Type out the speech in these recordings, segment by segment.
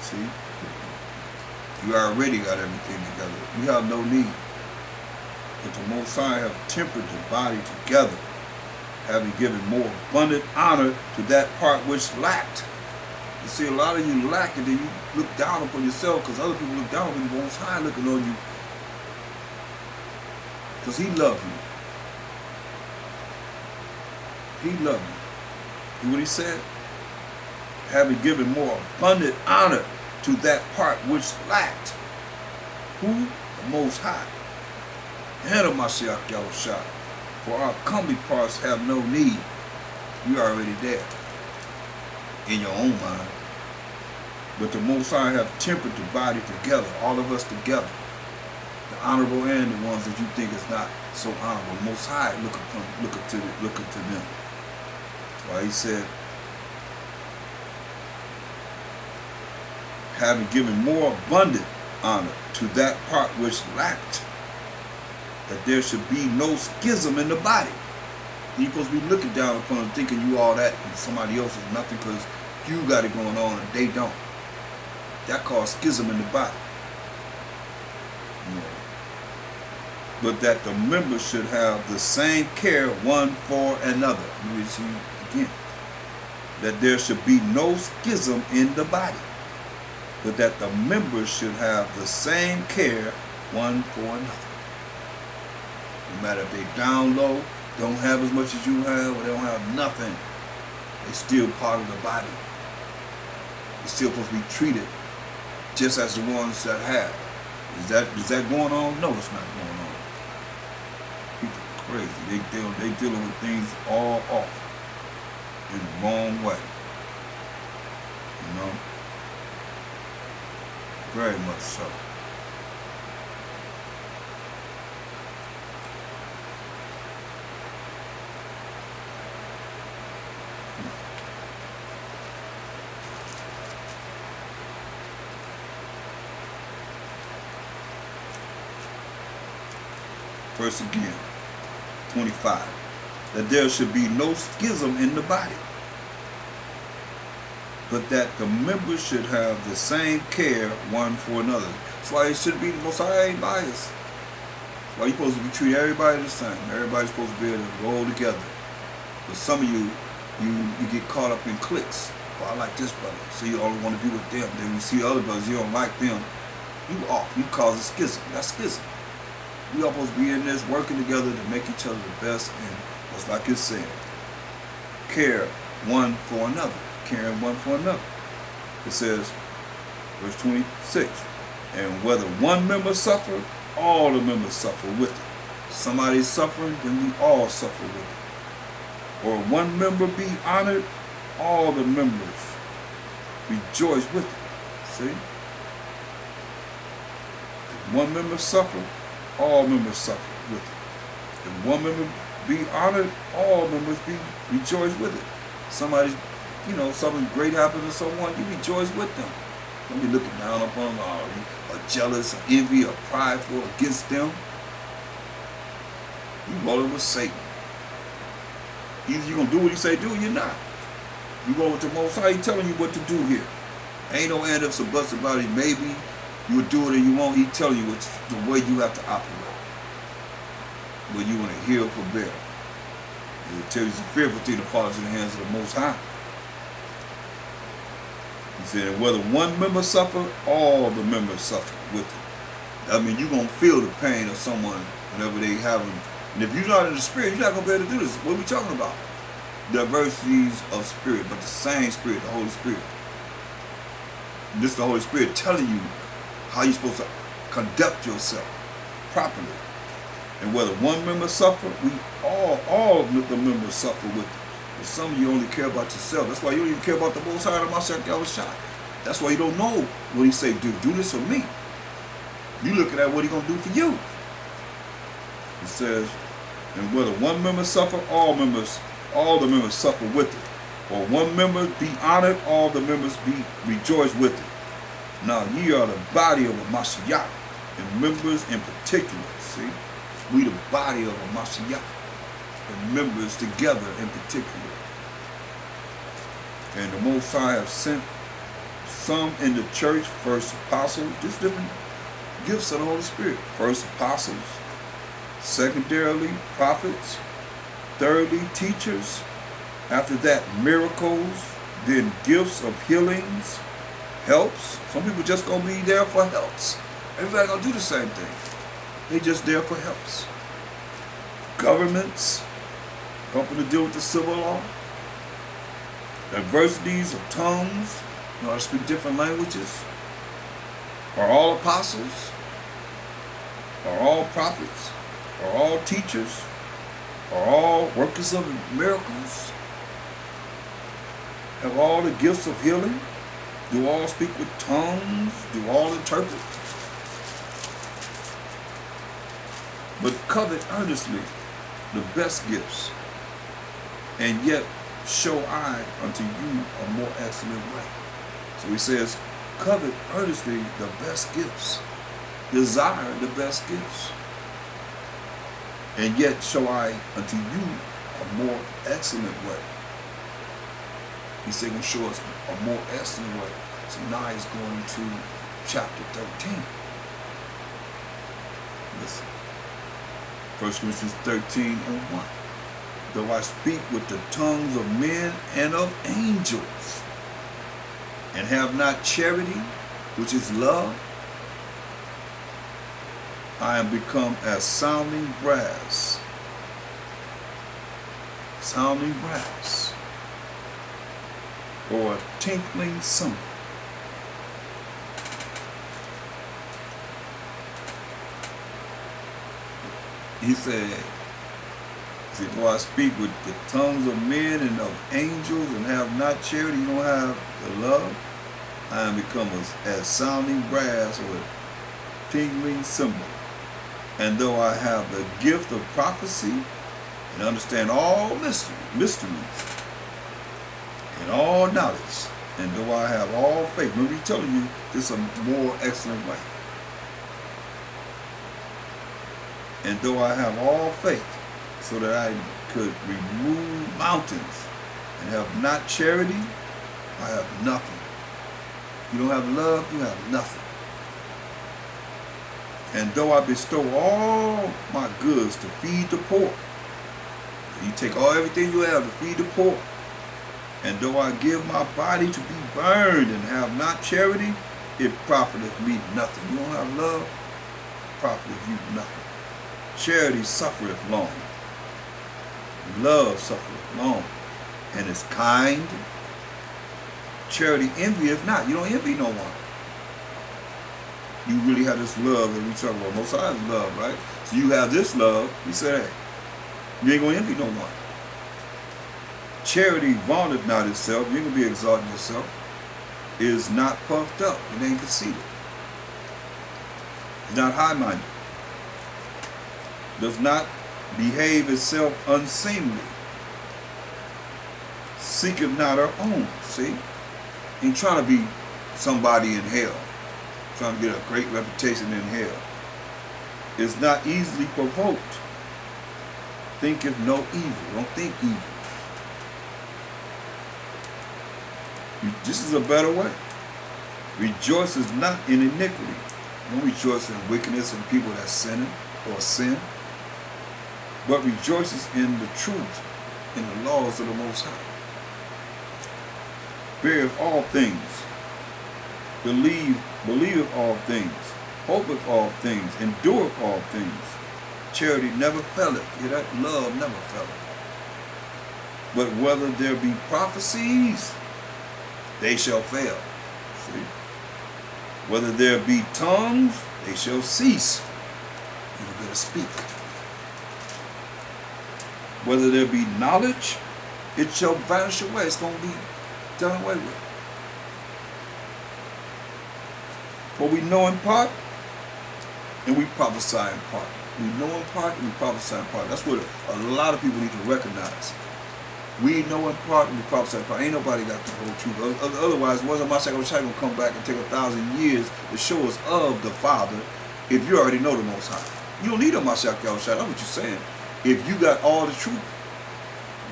See? You already got everything together. You have no need. But the Most High have tempered the body together, having given more abundant honor to that part which lacked. You see, a lot of you lack, and then you look down upon yourself because other people look down on you. The Most High looking on you because He loved you. He loved you. See what He said? Having given more abundant honor to that part which lacked. Who? The Most High. Head of Mashiach Yahushua. For our comely parts have no need. You are already there. In your own mind. But the Most High have tempered the body together, all of us together. The honorable and the ones that you think is not so honorable. The Most High look unto them. That's why He said, having given more abundant honor to that part which lacked, that there should be no schism in the body. You're supposed to be looking down upon them, thinking you all that and somebody else is nothing because you got it going on and they don't. That causes schism in the body. Yeah. But that the members should have the same care one for another. Let me see again. That there should be no schism in the body. But that the members should have the same care one for another. No matter if they down low, don't have as much as you have, or they don't have nothing, they're still part of the body. They're still supposed to be treated just as the ones that have. Is that going on? No, it's not going on. People are crazy. They dealing with things all off in the wrong way. You know? Very much so. Verse again, 25. That there should be no schism in the body, but that the members should have the same care one for another. That's why it should be the Most High ain't biased. That's why you're supposed to be treating everybody the same. Everybody's supposed to be able to roll together. But some of you get caught up in cliques. Oh, I like this brother, so you only want to be with them. Then you see other brothers, you don't like them. You off. You cause a schism. That's schism. We all supposed to be in this, working together to make each other the best, and just like it said, care one for another. Caring one for another. It says, verse 26, and whether one member suffer, all the members suffer with it. Somebody's suffering, then we all suffer with it. Or one member be honored, all the members rejoice with it. See? If one member suffer, all members suffer with it. If one member be honored, all members rejoice with it. Somebody's, something great happened to someone, you rejoice with them. Don't be looking down upon them, or jealous, or envy, or prideful against them. You rolling with Satan. Either you're going to do what He say do, or you're not. You roll with the Most High, He telling you what to do here. Ain't no and ifs or buts about it. Maybe you will do it or you won't. He telling you it's the way you have to operate. But you want to heal for bear. He tells you it's a fearful thing to fall into the hands of the Most High. He said, whether one member suffer, all the members suffer with it. I mean, you're going to feel the pain of someone whenever they have them. And if you're not in the spirit, you're not going to be able to do this. What are we talking about? Diversities of spirit, but the same spirit, the Holy Spirit. And this is the Holy Spirit telling you how you're supposed to conduct yourself properly. And whether one member suffer, we all the members suffer with it. But some of you only care about yourself. That's why you don't even care about the Most High of Mashiach Yahushua. That's why you don't know what He say do. Do this for me. You looking at what He gonna do for you. It says, and whether one member suffer, all the members suffer with it. Or one member be honored, all the members rejoice with it. Now ye are the body of a Mashiach, and members in particular. See, we the body of a Mashiach, and members together in particular. And the Most High have sent some in the church, first apostles, just different gifts of the Holy Spirit. First apostles, secondarily prophets, thirdly teachers, after that miracles, then gifts of healings, helps. Some people just gonna be there for helps. Everybody gonna do the same thing. They just there for helps. Governments, helping to deal with the civil law. Diversities of tongues, you know how to speak different languages. Are all apostles? Are all prophets? Are all teachers? Are all workers of miracles? Have all the gifts of healing? Do all speak with tongues? Do all interpret? But covet earnestly the best gifts, and yet show I unto you a more excellent way. So he says, covet earnestly the best gifts, desire the best gifts, and yet show I unto you a more excellent way. He said he'll show us a more excellent way. So now he's going into chapter 13. Listen. 1 Corinthians 13 and 1. Though I speak with the tongues of men and of angels, and have not charity, which is love, I am become as sounding brass. Sounding brass. Or a tinkling cymbal. He said, though I speak with the tongues of men and of angels and have not charity, you don't have the love, I am become as sounding brass or a tingling cymbal. And though I have the gift of prophecy and understand all mysteries and all knowledge, and though I have all faith, remember he's telling you this is a more excellent way. And though I have all faith, so that I could remove mountains, and have not charity, I have nothing. You don't have love, you have nothing. And though I bestow all my goods to feed the poor, you take everything you have to feed the poor, and though I give my body to be burned and have not charity, it profiteth me nothing. You don't have love, it profiteth you nothing. Charity suffereth long. Love suffereth long and is kind. Charity envieth not. You don't envy no one. You really have this love that we talk about. Most sides love, right? So you have this love. You say, hey, you ain't going to envy no one. Charity vaunteth not itself. You ain't going to be exalting yourself. Is not puffed up. It ain't conceited. It's not high-minded. Does not behave itself unseemly. Seeketh not her own. See? Ain't trying to be somebody in hell. Trying to get a great reputation in hell. Is not easily provoked. Thinketh no evil. Don't think evil. This is a better way. Rejoices not in iniquity. Don't rejoice in wickedness and people that sinning or sin, but rejoices in the truth, in the laws of the Most High. Beareth all things, believeth all things, hopeth all things, endureth all things. Charity never faileth. Hear that? Love never faileth. But whether there be prophecies, they shall fail. See? Whether there be tongues, they shall cease. You better speak. Whether there be knowledge, it shall vanish away. It's going to be done away with. For we know in part, and we prophesy in part. We know in part, and we prophesy in part. That's what a lot of people need to recognize. We know in part, and we prophesy in part. Ain't nobody got the whole truth. Otherwise, wasn't Mashiach going to come back and take 1,000 years to show us of the Father if you already know the Most High? You don't need a Mashiach Yahushua. That's what you're saying. If you got all the truth.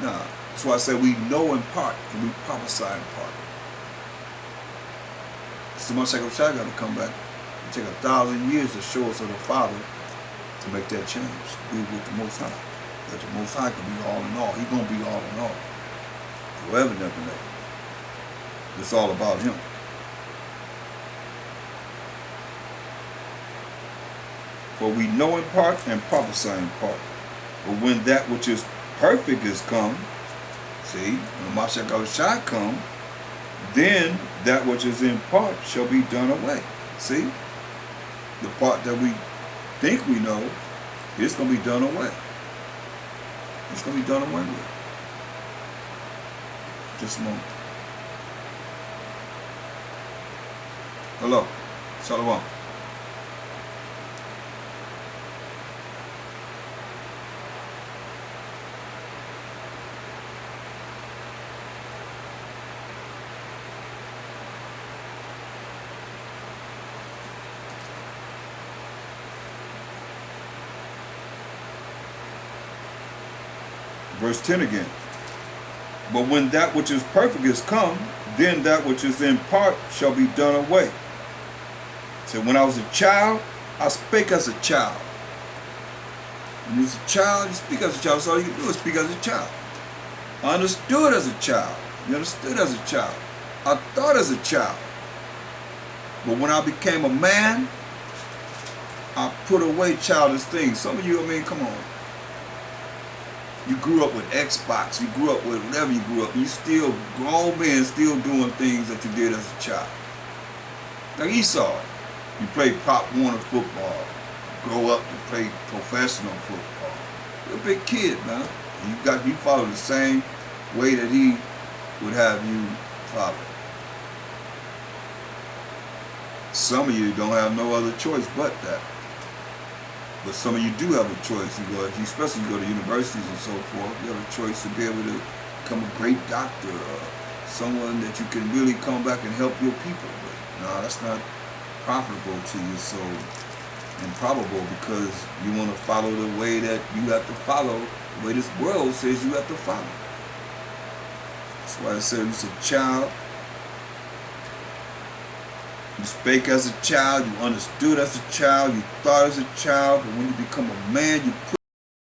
Nah. That's why I say we know in part and we prophesy in part. So much like Shai got to come back. It take 1,000 years to show us of the Father to make that change. To be with the Most High. That the Most High can be all in all. He's going to be all in all. Forever, never, never. It's all about Him. For we know in part and prophesy in part. But when that which is perfect is come, see, when the Mashiach shall come, then that which is in part shall be done away. See? The part that we think we know, it's going to be done away. It's going to be done away with. Just a moment. Hello. Shalom. Verse 10 again. But when that which is perfect is come, then that which is in part shall be done away. So when I was a child, I spake as a child. When you was a child, you speak as a child. That's all you can do is speak as a child. I understood as a child. You understood as a child. I thought as a child. But when I became a man, I put away childish things. Some of you, I mean, come on. You grew up with Xbox, you grew up with whatever you grew up, you still, grown men still doing things that you did as a child. Like Esau, you played Pop Warner football, grow up to play professional football. You're a big kid, man. You follow the same way that he would have you follow. Some of you don't have no other choice but that. But some of you do have a choice. You go, especially you go to universities and so forth, you have a choice to be able to become a great doctor or someone that you can really come back and help your people with. No, that's not profitable to you, so improbable, because you want to follow the way that you have to follow, the way this world says you have to follow. That's why I said it's a child. You spake as a child, you understood as a child, you thought as a child, but when you become a man, you put